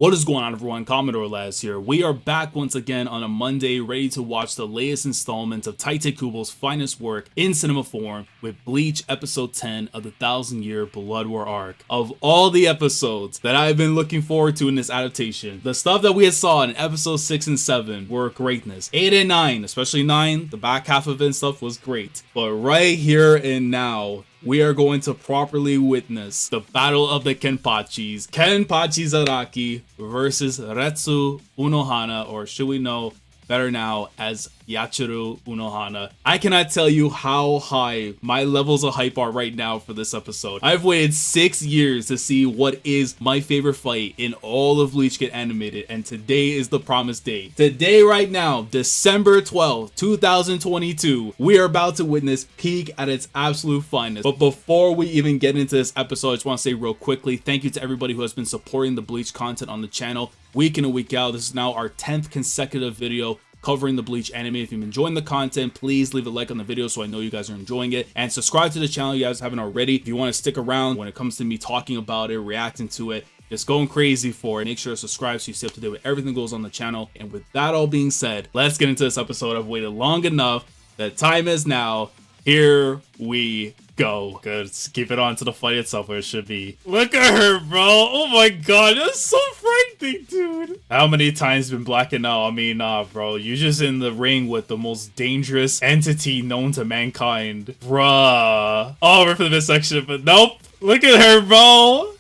What is going on, everyone? Commodore Laz here. We are back once again on a Monday, ready to watch the latest installment of Tite Kubo's finest work in cinema form with Bleach episode 10 of the 1,000-year Blood War arc. Of all the episodes that I've been looking forward to in this adaptation, the stuff that we had saw in episode 6 and 7 were greatness. 8 and 9, especially 9, the back half of it and stuff was great. But right here and now, we are going to properly witness the battle of the Kenpachis. Kenpachi Zaraki versus Retsu Unohana, or should we know better now as Yachiru Unohana. I cannot tell you how high my levels of hype are right now for this episode. I've waited 6 years to see what is my favorite fight in all of Bleach get animated, and today is the promised day. Today, right now, December 12th, 2022, we are about to witness peak at its absolute finest. But before we even get into this episode, I just want to say real quickly, thank you to everybody who has been supporting the Bleach content on the channel week in and week out. This is now our 10th consecutive video covering the Bleach anime. If you've been enjoying the content, please leave a like on the video so I know you guys are enjoying it, and subscribe to the channel if you guys haven't already. If you want to stick around when it comes to me talking about it, reacting to it, just going crazy for it, make sure to subscribe so you stay up to date with everything that goes on the channel. And with that all being said, let's get into this episode. I've waited long enough. The time is now. Here we go. Good. Let's keep it on to the fight itself where it should be. Look at her, bro. Oh my god, that's so frightening, dude. How many times been blacking out? I mean, nah, bro. You're just in the ring with the most dangerous entity known to mankind. Bruh. Oh, we're for the midsection, but nope. Look at her, bro.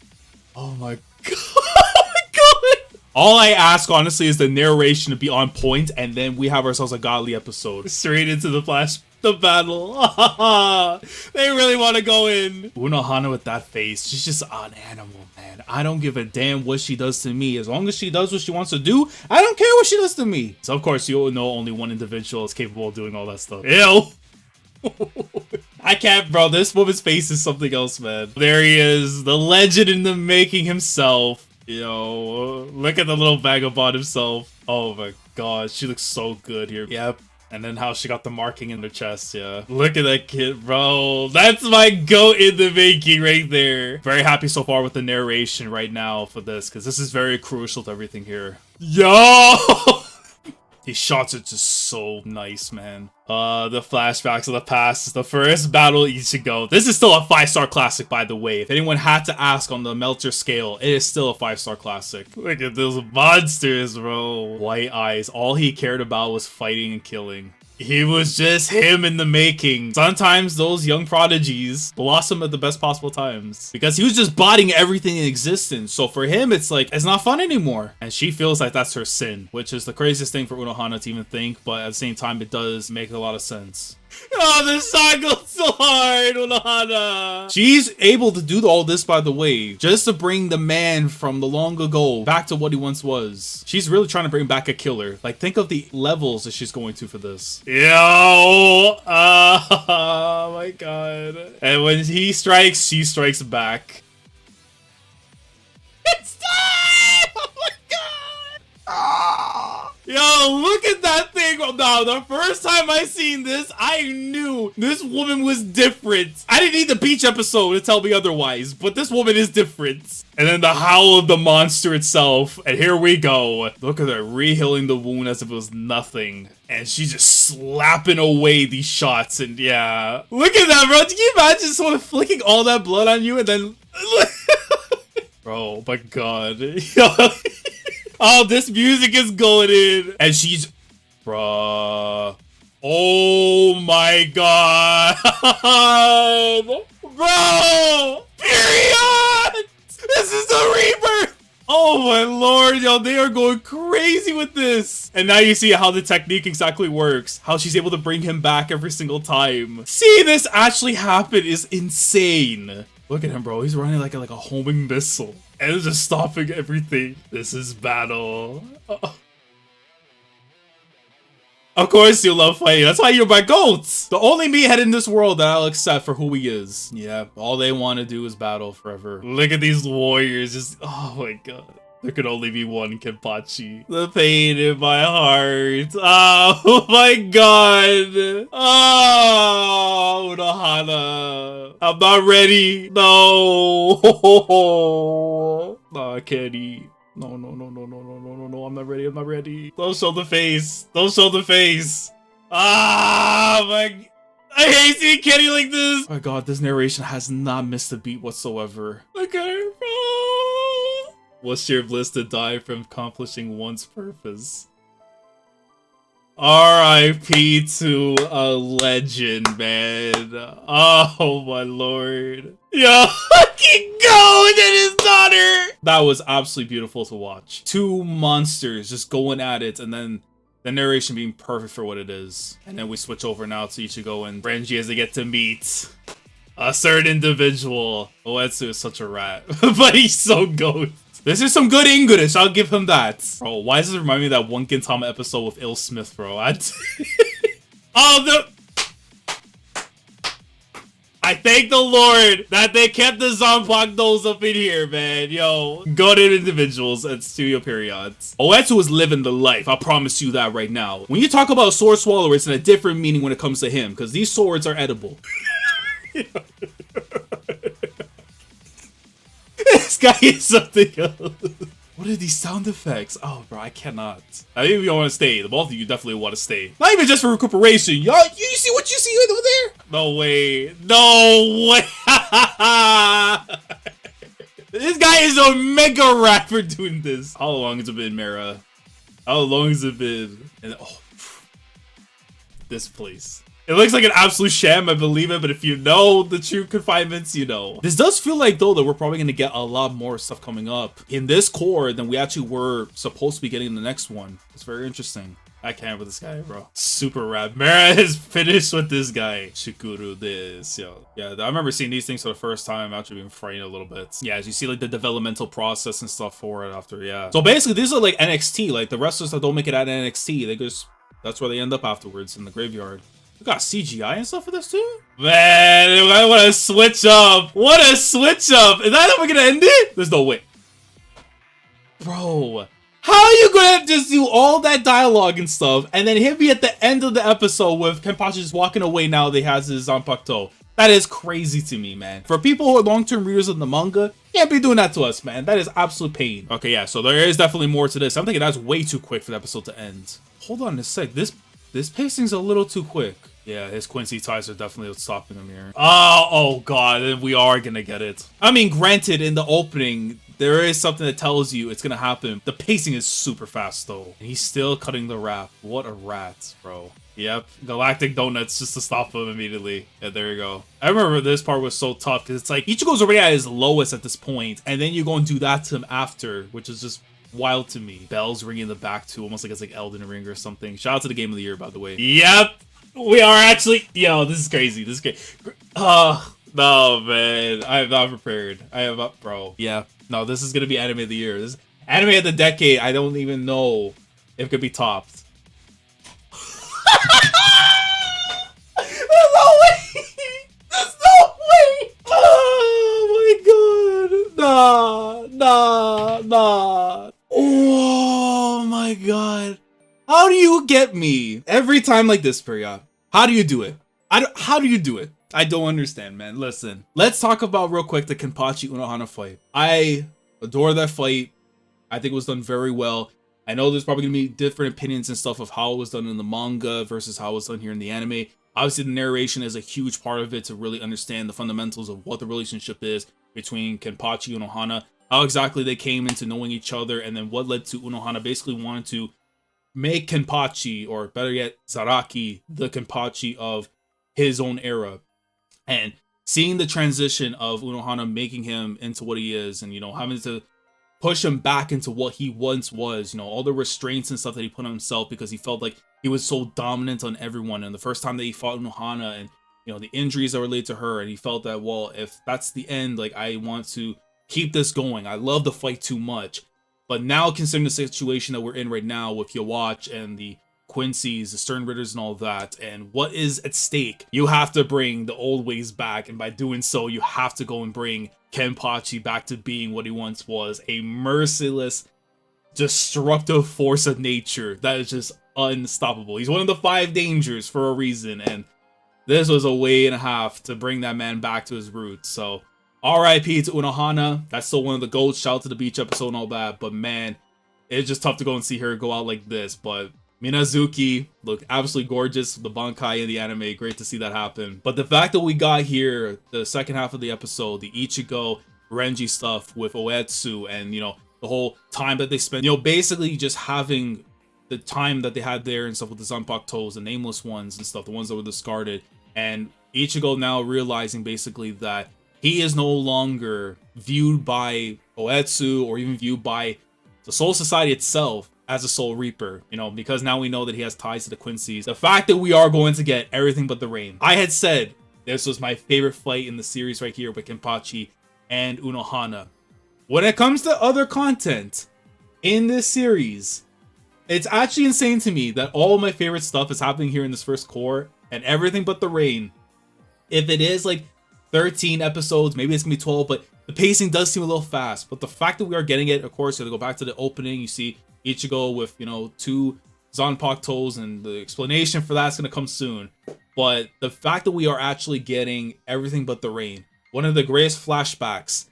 Oh my god. All I ask, honestly, is the narration to be on point, and then we have ourselves a godly episode. Straight into the the battle. They really want to go in. Unohana with that face, she's just an animal, man. I don't give a damn what she does to me. As long as she does what she wants to do, I don't care what she does to me. So, of course, you'll know only one individual is capable of doing all that stuff. Ew. I can't, bro. This woman's face is something else, man. There he is, the legend in the making himself. Yo, look at the little vagabond himself. Oh my god, she looks so good here. Yep. And then how she got the marking in her chest, yeah. Look at that kid, bro. That's my goat in the making right there. Very happy so far with the narration right now for this, because this is very crucial to everything here. Yo! These shots are just so nice, man. The flashbacks of the past. The first battle Ichigo. This is still a 5-star classic, by the way. If anyone had to ask on the Melter scale, it is still a 5-star classic. Look at those monsters, bro. White eyes. All he cared about was fighting and killing. He was just him in the making. Sometimes those young prodigies blossom at the best possible times, because he was just bodying everything in existence. So for him, it's like, it's not fun anymore. And she feels like that's her sin, which is the craziest thing for Unohana to even think, but at the same time, it does make a lot of sense. Oh, this song goes so hard, Unohana. She's able to do all this, by the way, just to bring the man from the long ago back to what he once was. She's really trying to bring back a killer. Like, think of the levels that she's going to for this. Yo, oh my god. And when he strikes, she strikes back. It's time! Oh my god! Ah. Yo, look at that thing. Now, the first time I seen this, I knew this woman was different. I didn't need the beach episode to tell me otherwise, but this woman is different. And then the howl of the monster itself. And here we go. Look at her re-healing the wound as if it was nothing. And she's just slapping away these shots. And yeah. Look at that, bro. Can you imagine someone flicking all that blood on you and then... Bro, my god. Oh, this music is going in. And she's... Bruh. Oh my god. Bro. Period. This is the rebirth. Oh my lord, yo, they are going crazy with this. And now you see how the technique exactly works. How she's able to bring him back every single time. Seeing this actually happen is insane. Look at him, bro. He's running like a homing missile. And it's just stopping everything. This is battle. Of course you love fighting. That's why you're my goats. The only meathead in this world that I'll accept for who he is. Yeah, all they want to do is battle forever. Look at these warriors. Just, oh my god. There could only be one Kenpachi. The pain in my heart. Oh my god. Oh, Unohana. I'm not ready. No. Nah, Kenny. No, no, no, no, no, no, no, no, no. I'm not ready. I'm not ready. Don't show the face. Don't show the face. Ah, my. I hate seeing Kenny like this. Oh my god, this narration has not missed a beat whatsoever. Look at her, bro. What sheer bliss to die from accomplishing one's purpose. R.I.P. to a legend, man. Oh my lord. Yo, fucking go and his daughter. That was absolutely beautiful to watch. Two monsters just going at it, and then the narration being perfect for what it is. And then we switch over now to Ichigo and Renji as they get to meet a certain individual. Oetsu is such a rat, but he's so goat. This is some good English, I'll give him that. Bro, why does it remind me of that one Gintama episode with Il Smith, bro? I thank the Lord that they kept the Zanpakutos up in here, man. Yo, good individuals at Studio Periods. Oetsu is living the life, I promise you that right now. When you talk about sword swallower, it's in a different meaning when it comes to him, because these swords are edible. This guy is something else. What are these sound effects? Oh, bro, I cannot. I think we all want to stay. The both of you definitely want to stay. Not even just for recuperation. Y'all, you see what you see over there? No way. No way. This guy is a mega rat for doing this. How long has it been, Mara? How long has it been? And, oh, this place. It looks like an absolute sham, I believe it, but if you know the true confinements, you know. This does feel like, though, that we're probably going to get a lot more stuff coming up in this core than we actually were supposed to be getting in the next one. It's very interesting. I can't with this guy, bro. Super rad. Mara is finished with this guy. Shikuru this, yo. Yeah, I remember seeing these things for the first time, actually being frightened a little bit. Yeah, as you see, like, the developmental process and stuff for it after, yeah. So basically, these are like NXT, like the wrestlers that don't make it at NXT, they just, that's where they end up afterwards, in the graveyard. We got CGI and stuff for this too? Man, I want to switch up. What a switch up. Is that how we're going to end it? There's no way. Bro, how are you going to just do all that dialogue and stuff and then hit me at the end of the episode with Kenpachi just walking away now that he has his Zanpakuto? That is crazy to me, man. For people who are long-term readers of the manga, you can't be doing that to us, man. That is absolute pain. Okay, yeah, so there is definitely more to this. I'm thinking that's way too quick for the episode to end. Hold on a sec. This pacing's a little too quick. Yeah, his Quincy ties are definitely stopping him here. Oh god, we are gonna get it. I mean, granted, in the opening, there is something that tells you it's gonna happen. The pacing is super fast, though. And he's still cutting the rap. What a rat, bro. Yep, Galactic Donuts just to stop him immediately. Yeah, there you go. I remember this part was so tough, because it's like, Ichigo's already at his lowest at this point, and then you go and do that to him after, which is just wild to me. Bells ringing in the back, too, almost like it's like Elden Ring or something. Shout out to the Game of the Year, by the way. Yep! We are actually, yo, this is crazy. This is crazy. Oh, no, man. I am not prepared. I am up, bro. Yeah. No, this is going to be anime of the year. This anime of the decade. I don't even know if it could be topped. There's no way. There's no way. Oh, my God. Nah. Oh, my God. How do you get me every time like this, Pierrot? How do you do it? How do you do it? I don't understand, man. Listen, let's talk about real quick the Kenpachi Unohana fight. I adore that fight. I think it was done very well. I know there's probably gonna be different opinions and stuff of how it was done in the manga versus how it was done here in the anime. Obviously, the narration is a huge part of it to really understand the fundamentals of what the relationship is between Kenpachi and Unohana, how exactly they came into knowing each other, and then what led to Unohana basically wanting to make Kenpachi, or better yet, Zaraki, the Kenpachi of his own era. And seeing the transition of Unohana making him into what he is, and, you know, having to push him back into what he once was, you know, all the restraints and stuff that he put on himself because he felt like he was so dominant on everyone. And the first time that he fought Unohana, and, you know, the injuries that related to her, and he felt that, well, if that's the end, like, I want to keep this going. I love the fight too much. But now, considering the situation that we're in right now with Yawatch and the Quincy's, the Stern Ritters and all that, and what is at stake, you have to bring the old ways back. And by doing so, you have to go and bring Kenpachi back to being what he once was, a merciless, destructive force of nature that is just unstoppable. He's one of the 5 dangers for a reason, and this was a way and a half to bring that man back to his roots. So R.I.P. to Unohana. That's still one of the GOATs. Shout out to the beach episode and all that. But man, it's just tough to go and see her go out like this. But Minazuki looked absolutely gorgeous. The Bankai in the anime. Great to see that happen. But the fact that we got here, the second half of the episode, the Ichigo Renji stuff with Oetsu and, you know, the whole time that they spent, you know, basically just having the time that they had there and stuff with the Zanpakutos, the nameless ones and stuff, the ones that were discarded. And Ichigo now realizing basically that he is no longer viewed by Oetsu or even viewed by the Soul Society itself as a Soul Reaper, you know, because now we know that he has ties to the Quincy's. The fact that we are going to get everything but the rain. I had said this was my favorite fight in the series right here with Kenpachi and Unohana. When it comes to other content in this series, it's actually insane to me that all of my favorite stuff is happening here in this first core and everything but the rain. If it is like 13 episodes, maybe it's gonna be 12, but the pacing does seem a little fast. But the fact that we are getting it, of course, you have to go back to the opening. You see Ichigo with, you know, 2 Zanpakutos, and the explanation for that's gonna come soon. But the fact that we are actually getting everything but the rain, one of the greatest flashbacks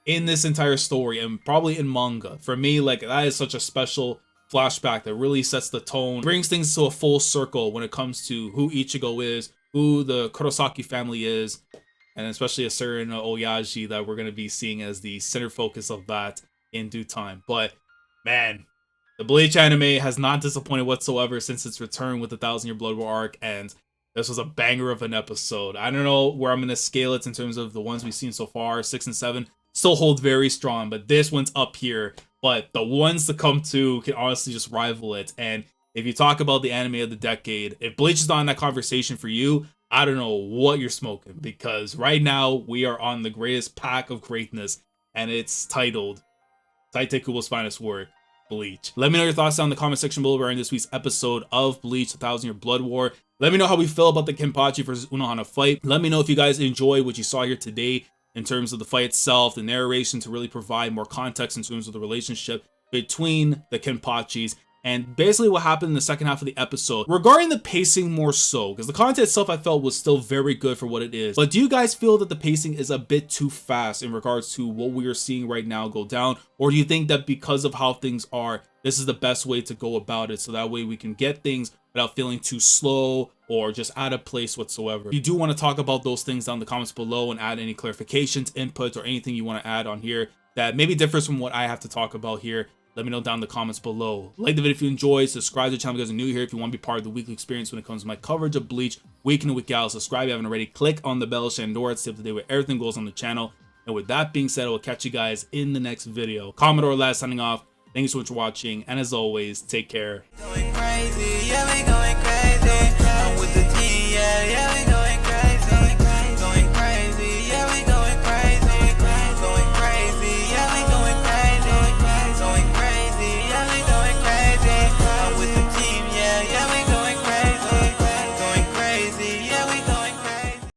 in this entire story and probably in manga. For me, like, that is such a special flashback that really sets the tone, brings things to a full circle when it comes to who Ichigo is, who the Kurosaki family is, and especially a certain Oyaji that we're going to be seeing as the center focus of that in due time. But man, the Bleach anime has not disappointed whatsoever since its return with the 1,000 Year Blood War arc, and this was a banger of an episode. I don't know where I'm going to scale it in terms of the ones we've seen so far. 6 and 7 still hold very strong, but this one's up here. But the ones to come to can honestly just rival it. And if you talk about the anime of the decade, if Bleach is not in that conversation for you, I don't know what you're smoking, because right now we are on the greatest pack of greatness, and it's titled Tite Kubo's finest work, Bleach. Let me know your thoughts down in the comment section below regarding this week's episode of Bleach, the 1,000 Year Blood War. Let me know how we feel about the Kenpachi versus Unohana fight. Let me know if you guys enjoy what you saw here today in terms of the fight itself, the narration to really provide more context in terms of the relationship between the Kenpachis, and basically what happened in the second half of the episode. Regarding the pacing more so, because the content itself I felt was still very good for what it is. But do you guys feel that the pacing is a bit too fast in regards to what we are seeing right now go down? Or do you think that because of how things are, this is the best way to go about it, so that way we can get things without feeling too slow or just out of place whatsoever? If you do want to talk about those things down in the comments below and add any clarifications, inputs, or anything you want to add on here that maybe differs from what I have to talk about here, let me know down in the comments below. Like the video if you enjoyed, subscribe to the channel if you guys are new here if you want to be part of the weekly experience when it comes to my coverage of Bleach week in and week out. Subscribe if you haven't already. Click on the bell, Shandora, to stay up to date with everything goes on the channel. And with that being said, I will catch you guys in the next video. Commodore last signing off. Thank you so much for watching, and as always, take care. Going crazy, yeah, we going